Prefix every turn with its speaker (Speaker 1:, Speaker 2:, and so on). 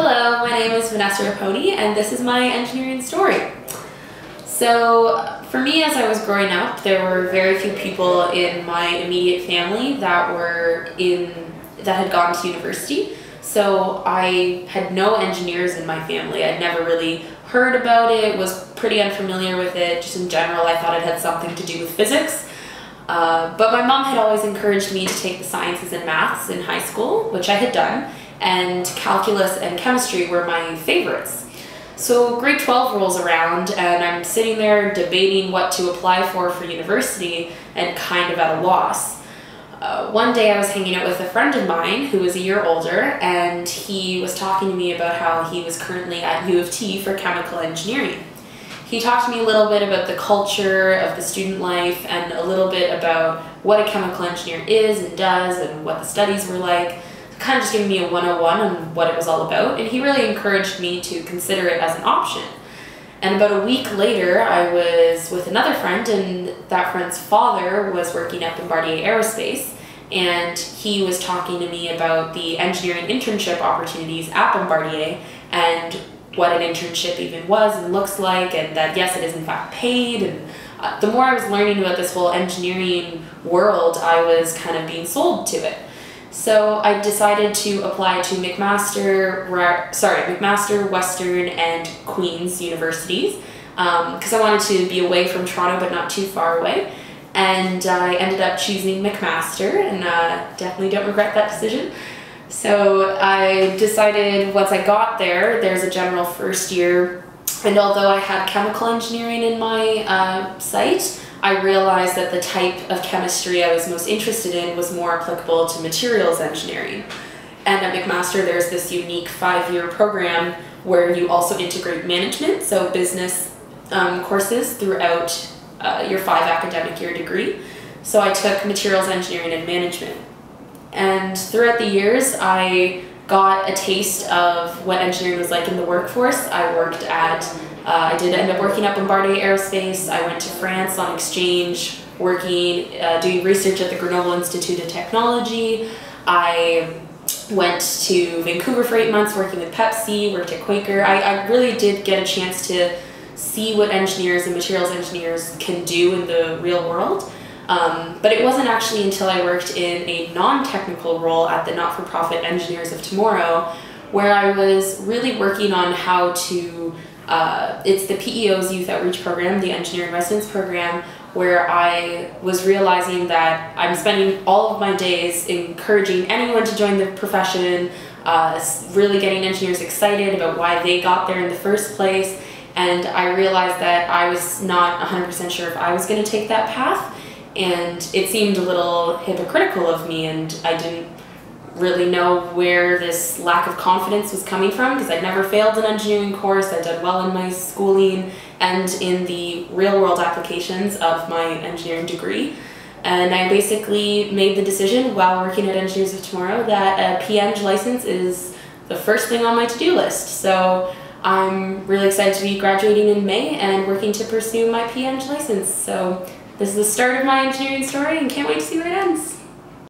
Speaker 1: Hello, my name is Vanessa and this is my engineering story. So for me, as I was growing up, there were very few people in my immediate family that had gone to university. So I had no engineers in my family. I'd never really heard about it, was pretty unfamiliar with it. Just in general, I thought it had something to do with physics. But my mom had always encouraged me to take the sciences and maths in high school, which I had done, and calculus and chemistry were my favorites. So grade 12 rolls around and I'm sitting there debating what to apply for university and kind of at a loss. One day I was hanging out with a friend of mine who was a year older, and he was talking to me about how he was currently at U of T for chemical engineering. He talked to me a little bit about the culture of the student life and a little bit about what a chemical engineer is and does and what the studies were like, kind of just giving me a 101 on what it was all about, and he really encouraged me to consider it as an option. And about a week later, I was with another friend, and that friend's father was working at Bombardier Aerospace, and he was talking to me about the engineering internship opportunities at Bombardier and what an internship even was and looks like, and that yes, it is in fact paid. And the more I was learning about this whole engineering world, I was kind of being sold to it. So I decided to apply to McMaster, Western, and Queen's universities because I wanted to be away from Toronto but not too far away. And I ended up choosing McMaster, and definitely don't regret that decision. So I decided once I got there, there's a general first year, and although I had chemical engineering in my sight, I realized that the type of chemistry I was most interested in was more applicable to materials engineering. And at McMaster, there's this unique 5-year program where you also integrate management, so business courses throughout your 5 academic year degree. So I took materials engineering and management. And throughout the years, I got a taste of what engineering was like in the workforce. I did end up working at Bombardier Aerospace. I went to France on exchange, doing research at the Grenoble Institute of Technology. I went to Vancouver for 8 months working with Pepsi, worked at Quaker. I really did get a chance to see what engineers and materials engineers can do in the real world. But it wasn't actually until I worked in a non-technical role at the not-for-profit Engineers of Tomorrow where I was really working on how to it's the PEO's Youth Outreach Program, the Engineering Residence Program, where I was realizing that I'm spending all of my days encouraging anyone to join the profession, really getting engineers excited about why they got there in the first place, and I realized that I was not 100% sure if I was going to take that path, and it seemed a little hypocritical of me, and I didn't really know where this lack of confidence was coming from because I'd never failed an engineering course. I'd done well in my schooling and in the real world applications of my engineering degree. And I basically made the decision while working at Engineers of Tomorrow that a PEng license is the first thing on my to-do list. So I'm really excited to be graduating in May and working to pursue my PEng license. So this is the start of my engineering story and can't wait to see where it ends.